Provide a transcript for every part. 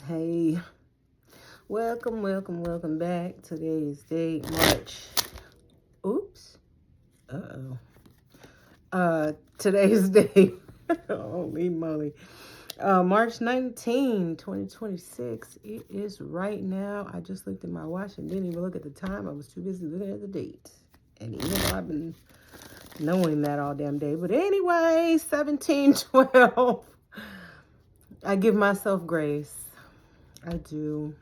Hey, welcome back. Today's date, March. Oops. Today's date. Holy moly. March 19, 2026. It is right now. I just looked at my watch and didn't even look at the time. I was too busy looking at the date. And even though I've been knowing that all damn day. But anyway, 1712. I give myself grace. I do.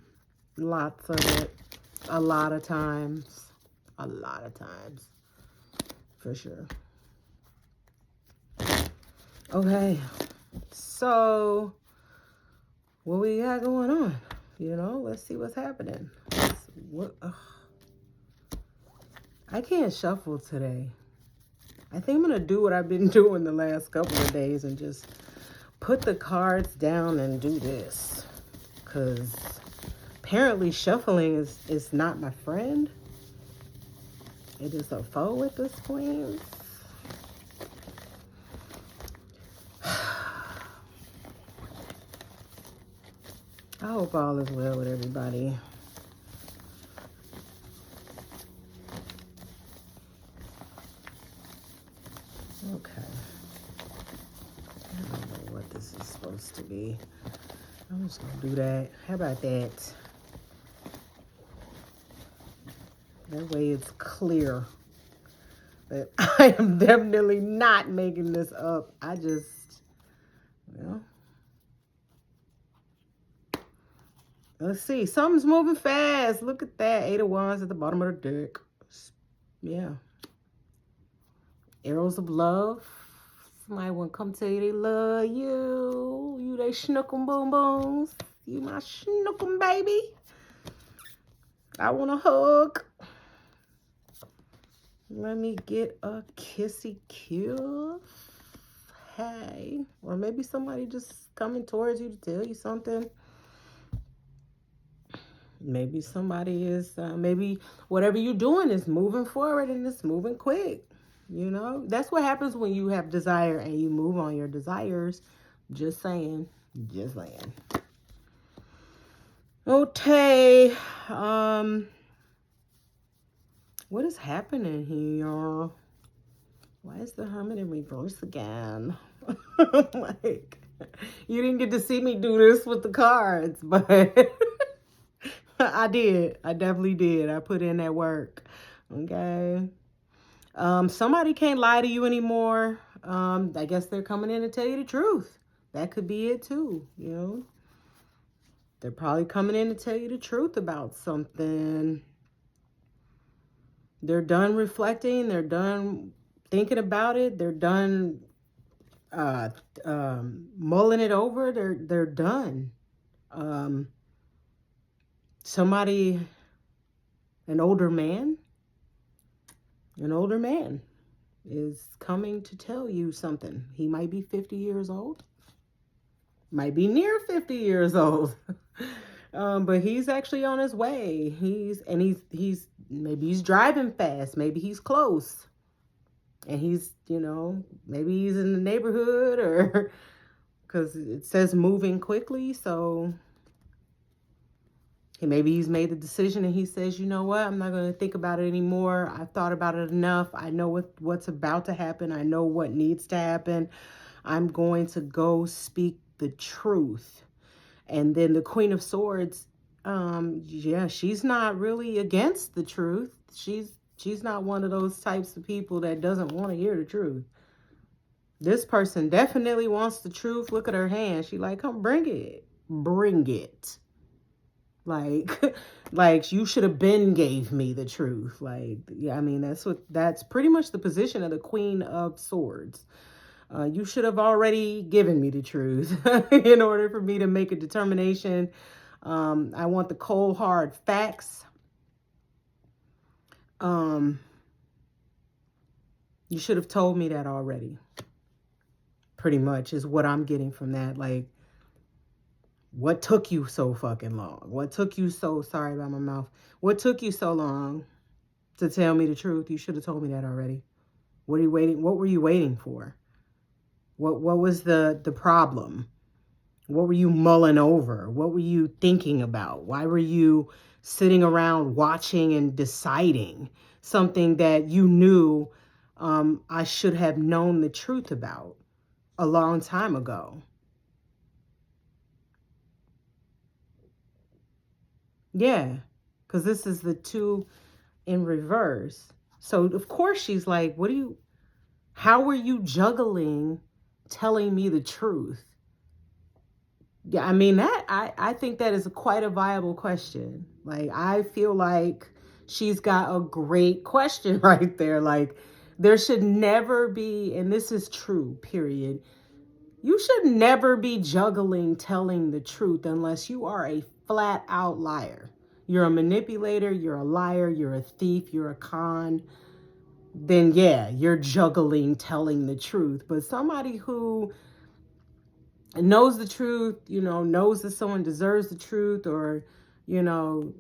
Lots of it. A lot of times. For sure. Okay. So, what we got going on? Let's see what's happening. I can't shuffle today. I think I'm going to do what I've been doing the last couple of days and just put the cards down and do this. Because apparently shuffling is not my friend. It is a foe at this point. I hope all is well with everybody. Okay. I don't know what this is supposed to be. I'm just going to do that. How about that? That way it's clear that I am definitely not making this up. I just, let's see. Something's moving fast. Look at that. 8 of Wands at the bottom of the deck. Yeah. Arrows of love. Somebody want to come tell you they love you. You they snookum boom booms. You my snookum baby. I want a hug. Let me get a kissy kiss. Hey. Or maybe somebody just coming towards you to tell you something. Maybe somebody is, maybe whatever you're doing is moving forward and it's moving quick. That's what happens when you have desire and you move on your desires. Just saying. Okay. What is happening here? Why is the Hermit in reverse again? Like, you didn't get to see me do this with the cards, but I did. I definitely did. I put in that work. Okay. Somebody can't lie to you anymore. I guess they're coming in to tell you the truth. That could be it too, They're probably coming in to tell you the truth about something. They're done reflecting. They're done thinking about it. They're done mulling it over. They're done. Somebody, an older man is coming to tell you something. He might be 50 years old. Might be near 50 years old. But he's actually on his way. He's maybe he's driving fast. Maybe he's close. And he's, maybe he's in the neighborhood or because it says moving quickly. So maybe he's made the decision and he says, you know what? I'm not going to think about it anymore. I've thought about it enough. I know what's about to happen. I know what needs to happen. I'm going to go speak the truth. And then the Queen of Swords, she's not really against the truth. She's not one of those types of people that doesn't want to hear the truth. This person definitely wants the truth. Look at her hand. She like, come bring it. Bring it. Like you should have been gave me the truth. Like, yeah, I mean, that's pretty much the position of the Queen of Swords. You should have already given me the truth in order for me to make a determination. I want the cold, hard facts. You should have told me that already. Pretty much is what I'm getting from that. Like, what took you so fucking long? What took you so, sorry about my mouth. What took you so long to tell me the truth? You should have told me that already. What are you waiting? What were you waiting for? What was the problem? What were you mulling over? What were you thinking about? Why were you sitting around watching and deciding something that you knew I should have known the truth about a long time ago? Yeah, because this is the 2 in reverse. So, of course, she's like, how are you juggling telling me the truth? Yeah, I mean, I think that is quite a viable question. Like, I feel like she's got a great question right there. Like, there should never be, and this is true, period. You should never be juggling telling the truth unless you are a flat out liar. You're a manipulator, you're a liar, you're a thief, you're a con. Then, yeah, you're juggling telling the truth. But somebody who knows the truth, knows that someone deserves the truth, or, you know,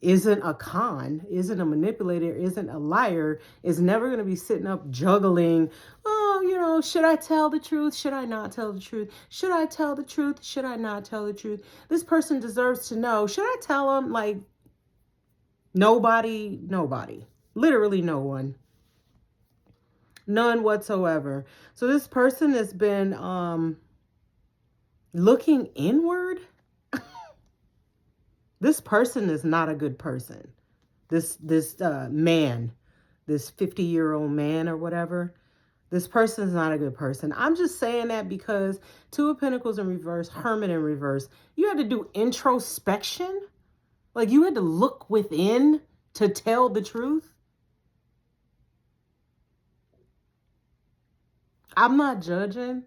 isn't a con, isn't a manipulator, isn't a liar, is never going to be sitting up juggling, oh, should I tell the truth? Should I not tell the truth? Should I tell the truth? Should I not tell the truth? This person deserves to know. Should I tell them? Like, nobody, literally no one. None whatsoever. So this person has been looking inward. This person is not a good person. This man, this 50-year-old man or whatever, this person is not a good person. I'm just saying that because 2 of Pentacles in reverse, Hermit in reverse, you had to do introspection. Like, you had to look within to tell the truth. I'm not judging.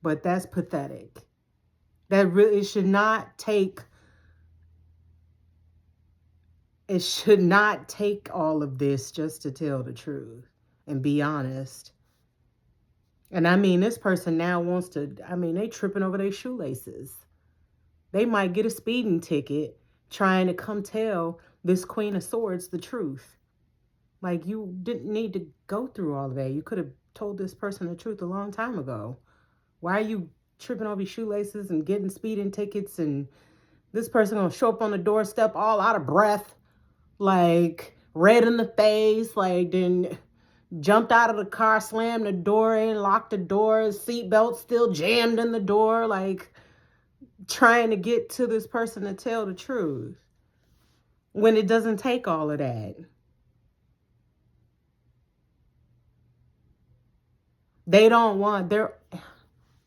But that's pathetic. That really, it should not take all of this just to tell the truth and be honest. And I mean, this person now wants to, they tripping over their shoelaces. They might get a speeding ticket trying to come tell this Queen of Swords the truth. Like, you didn't need to go through all of that. You could have told this person the truth a long time ago. Why are you tripping over your shoelaces and getting speeding tickets, and this person gonna show up on the doorstep all out of breath, like red in the face, like then jumped out of the car, slammed the door in, locked the door, seatbelt still jammed in the door, like trying to get to this person to tell the truth when it doesn't take all of that. They don't want,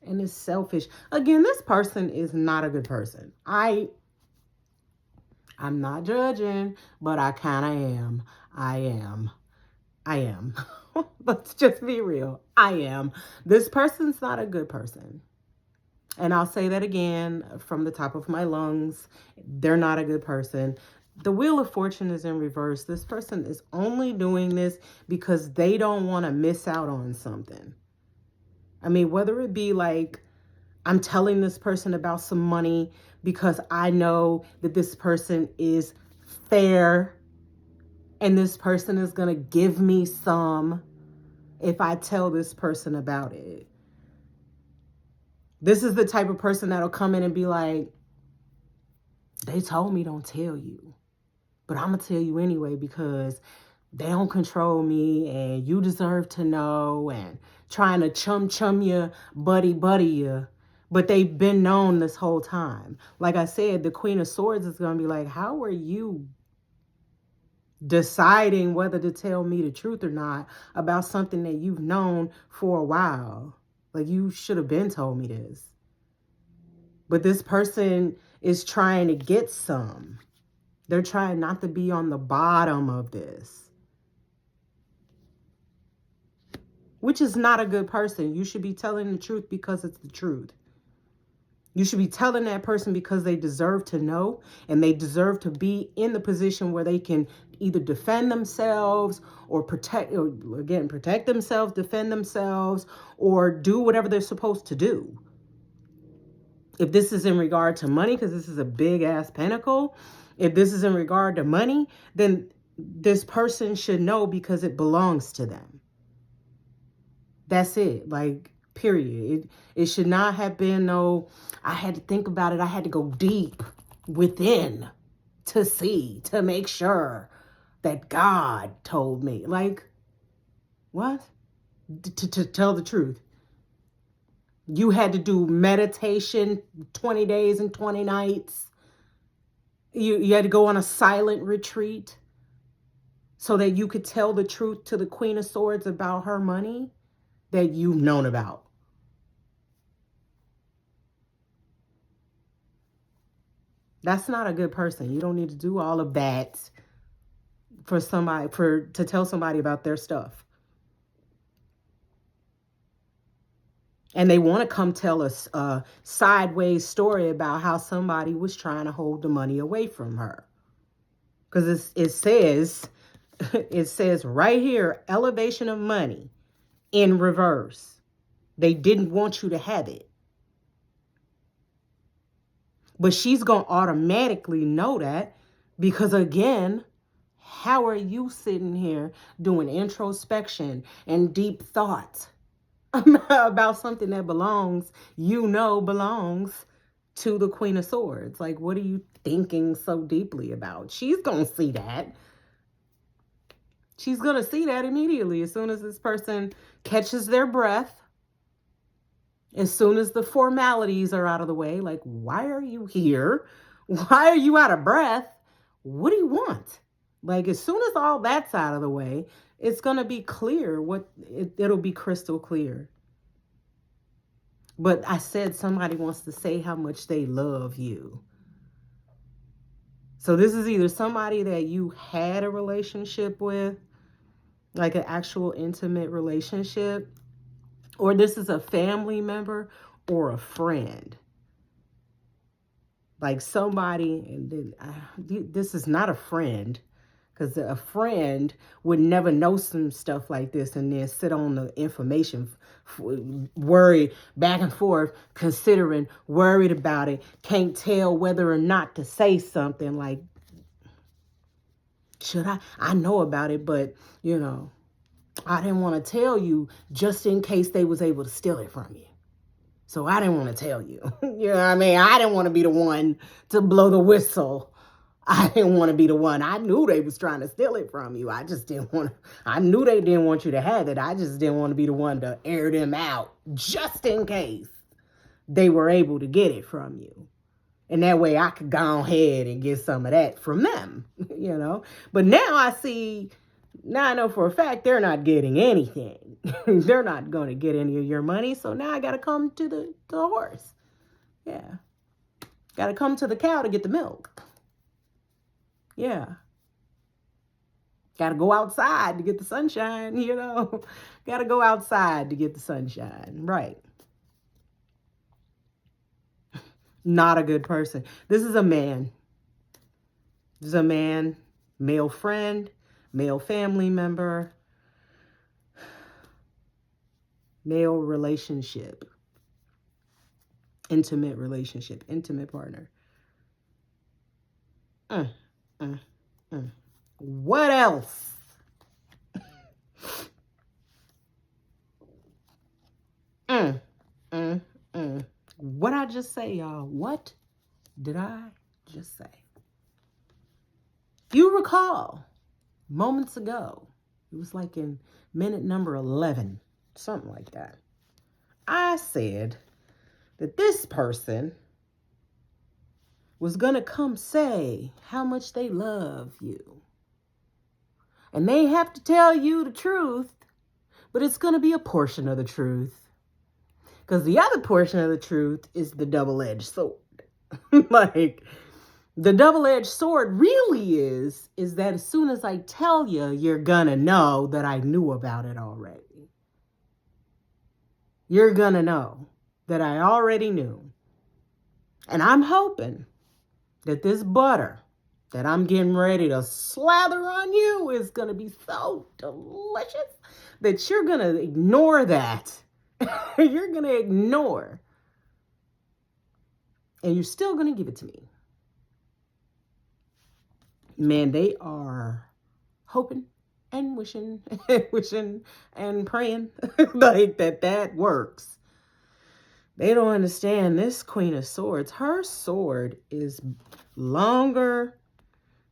and it's selfish. Again, this person is not a good person. I'm not judging, but I kind of am. I am. Let's just be real. I am. This person's not a good person. And I'll say that again from the top of my lungs. They're not a good person. The Wheel of Fortune is in reverse. This person is only doing this because they don't want to miss out on something. I mean, whether it be like, I'm telling this person about some money because I know that this person is fair and this person is going to give me some if I tell this person about it. This is the type of person that'll come in and be like, they told me don't tell you, but I'm going to tell you anyway because they don't control me and you deserve to know, and trying to chum you, buddy you. But they've been known this whole time. Like I said, the Queen of Swords is going to be like, how are you deciding whether to tell me the truth or not about something that you've known for a while? Like, you should have been told me this. But this person is trying to get some. They're trying not to be on the bottom of this, which is not a good person. You should be telling the truth because it's the truth. You should be telling that person because they deserve to know, and they deserve to be in the position where they can either defend themselves or protect themselves, defend themselves, or do whatever they're supposed to do. If this is in regard to money, because this is a big ass pentacle, if this is in regard to money, then this person should know because it belongs to them. That's it. Like, period. It should not have been no, I had to think about it. I had to go deep within to see, to make sure that God told me. Like, what? To tell the truth. You had to do meditation 20 days and 20 nights. You had to go on a silent retreat so that you could tell the truth to the Queen of Swords about her money that you've known about. That's not a good person. You don't need to do all of that for somebody, to tell somebody about their stuff. And they want to come tell us a sideways story about how somebody was trying to hold the money away from her. Because it says right here, elevation of money in reverse. They didn't want you to have it. But she's going to automatically know that because, again, how are you sitting here doing introspection and deep thought about something that belongs to the Queen of Swords? Like, what are you thinking so deeply about? She's going to see that. She's going to see that immediately as soon as this person catches their breath. As soon as the formalities are out of the way, like, why are you here? Why are you out of breath? What do you want? Like, as soon as all that's out of the way, it's going to be clear. It'll be crystal clear. But I said somebody wants to say how much they love you. So this is either somebody that you had a relationship with, like an actual intimate relationship, or this is a family member or a friend. Like somebody, and this is not a friend, because a friend would never know some stuff like this and then sit on the information, worry back and forth, considering, worried about it, can't tell whether or not to say something. Like, should I know about it, but, I didn't want to tell you just in case they was able to steal it from you. So I didn't want to tell you. You know what I mean? I didn't want to be the one to blow the whistle. I didn't want to be the one. I knew they was trying to steal it from you. I just didn't want to. I knew they didn't want you to have it. I just didn't want to be the one to air them out just in case they were able to get it from you. And that way I could go ahead and get some of that from them, But now I know for a fact they're not getting anything. They're not going to get any of your money. So now I got to come to the horse. Yeah. Got to come to the cow to get the milk. Yeah. Got to go outside to get the sunshine, Got to go outside to get the sunshine. Right. Not a good person. This is a man. This is a man, male friend, male family member, male relationship, intimate relationship, intimate partner. What else? What I just say, y'all? What did I just say? If you recall, moments ago, it was like in minute number 11, something like that, I said that this person was going to come say how much they love you. And they have to tell you the truth, but it's going to be a portion of the truth. Because the other portion of the truth is the double-edged sword. Like, the double-edged sword really is that as soon as I tell you, you're going to know that I knew about it already. You're going to know that I already knew. And I'm hoping that this butter that I'm getting ready to slather on you is going to be so delicious that you're going to ignore that. You're going to ignore. And you're still going to give it to me. Man, they are hoping and wishing and praying like that works. They don't understand this Queen of Swords. Her sword is longer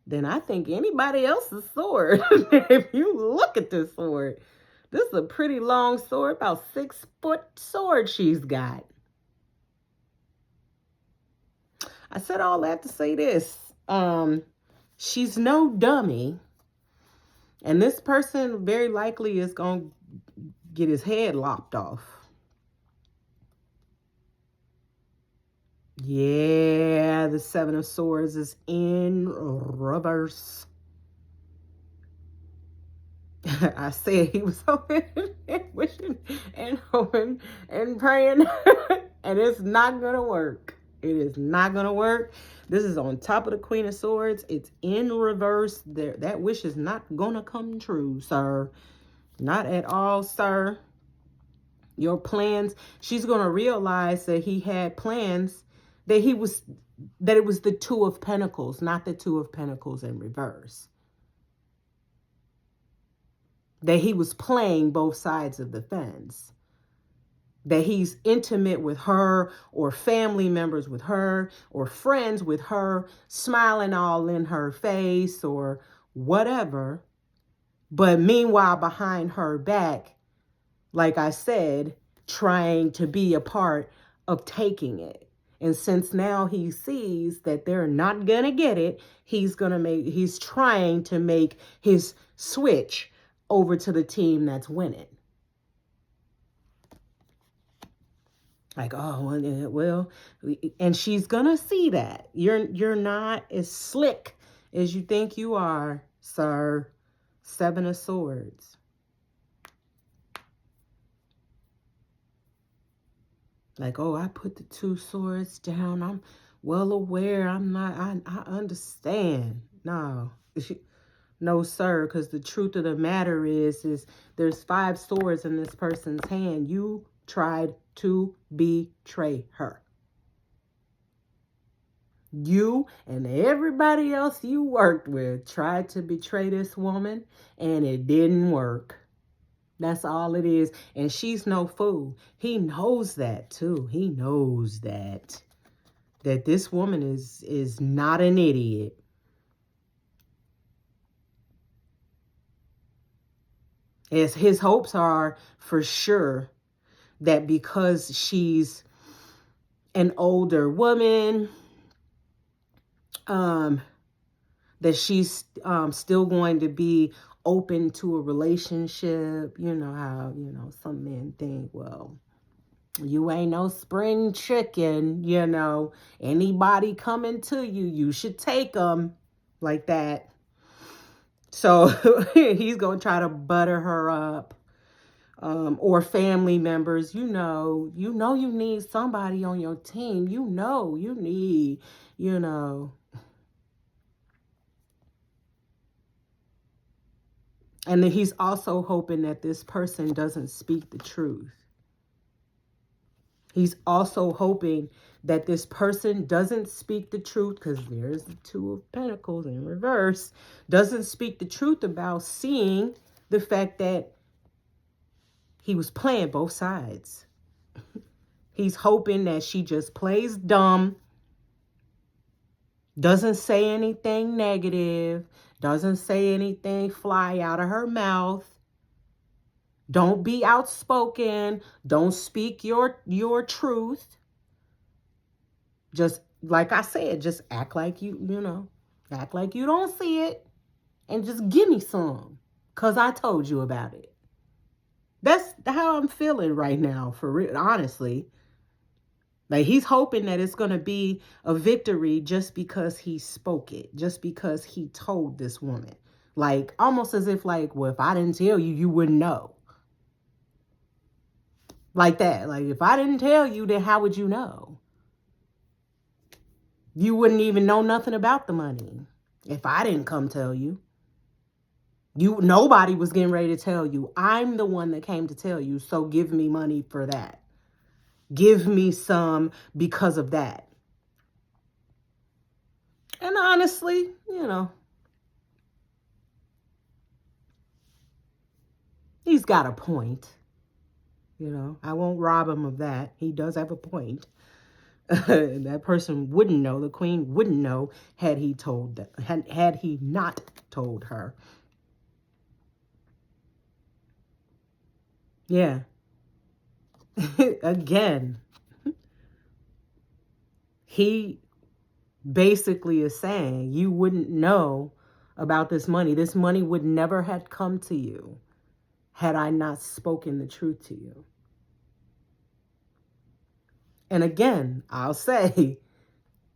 than I think anybody else's sword. If you look at this sword, this is a pretty long sword, about 6-foot sword she's got. I said all that to say this. She's no dummy. And this person very likely is going to get his head lopped off. Yeah, the Seven of Swords is in reverse. I said he was hoping and wishing and hoping and praying. And it's not going to work. It is not going to work. This is on top of the Queen of Swords. It's in reverse. That wish is not going to come true, sir. Not at all, sir. Your plans. She's going to realize that he had plans, that it was the Two of Pentacles, not the Two of Pentacles in reverse. That he was playing both sides of the fence. That he's intimate with her, or family members with her, or friends with her, smiling all in her face or whatever. But meanwhile, behind her back, like I said, trying to be a part of taking it. And since now he sees that they're not going to get it, he's trying to make his switch over to the team that's winning. Like, oh, well, and she's going to see that. You're not as slick as you think you are, sir. Seven of Swords. Like, oh, I put the two swords down. I'm well aware. I understand. No. No, sir, because the truth of the matter is there's 5 swords in this person's hand. You tried to betray her. You and everybody else you worked with tried to betray this woman, and it didn't work. That's all it is. And she's no fool. He knows that too. He knows that this woman is not an idiot. As his hopes are for sure that because she's an older woman, that she's still going to be open to a relationship. You know how, some men think, well, you ain't no spring chicken, anybody coming to you, you should take them, like that. So he's going to try to butter her up. Or family members, you need somebody on your team. You need, And then he's also hoping that this person doesn't speak the truth. He's also hoping that this person doesn't speak the truth, because there's the Two of Pentacles in reverse, doesn't speak the truth about seeing the fact that he was playing both sides. He's hoping that she just plays dumb, doesn't say anything negative, doesn't say anything fly out of her mouth. Don't be outspoken. Don't speak your truth. Just, like I said, just act like act like you don't see it, and just give me some, because I told you about it. That's how I'm feeling right now, for real, honestly. Like, he's hoping that it's going to be a victory just because he spoke it, just because he told this woman. Like, almost as if, like, well, if I didn't tell you, you wouldn't know. Like that. Like, if I didn't tell you, then how would you know? You wouldn't even know nothing about the money if I didn't come tell you. Nobody was getting ready to tell you. I'm the one that came to tell you, so give me money for that. Give me some because of that. And honestly, he's got a point. You know, I won't rob him of that. He does have a point. That person wouldn't know. The queen wouldn't know had he told had he not told her. Yeah. Again, he basically is saying you wouldn't know about this money. This money would never have come to you had I not spoken the truth to you. And again, I'll say,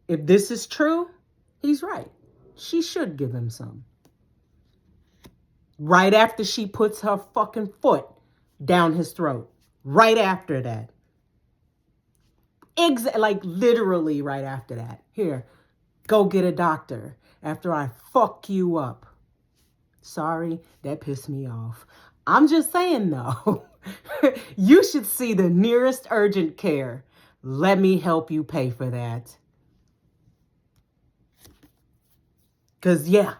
if this is true, he's right. She should give him some. Right after she puts her fucking foot down his throat. Right after that. Like literally right after that. Here, go get a doctor after I fuck you up. Sorry, that pissed me off. I'm just saying though, you should see the nearest urgent care. Let me help you pay for that. Because yeah,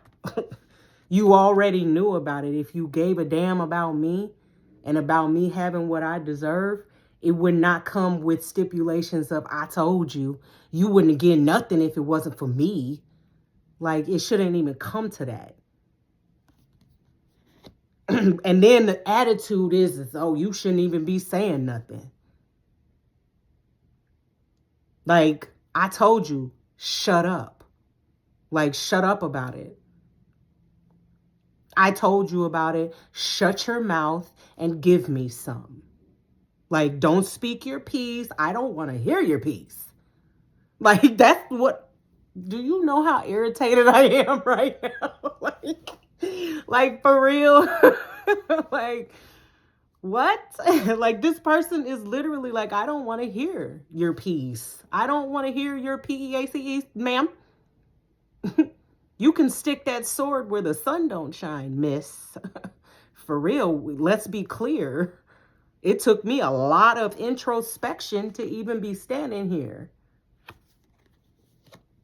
you already knew about it. If you gave a damn about me and about me having what I deserve, it would not come with stipulations of I told you. You wouldn't get nothing if it wasn't for me. Like, it shouldn't even come to that. And then the attitude is, oh, you shouldn't even be saying nothing. Like, I told you, shut up. Like, shut up about it. I told you about it. Shut your mouth and give me some. Like, don't speak your piece. I don't want to hear your piece. Like, that's what... Do you know how irritated I am right now? like for real? Like, what? Like, this person is literally like, I don't want to hear your piece. I don't want to hear your P-E-A-C-E, ma'am. You can stick that sword where the sun don't shine, miss. For real, let's be clear. It took me a lot of introspection to even be standing here.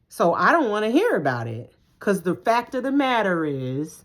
So I don't want to hear about it. Because the fact of the matter is,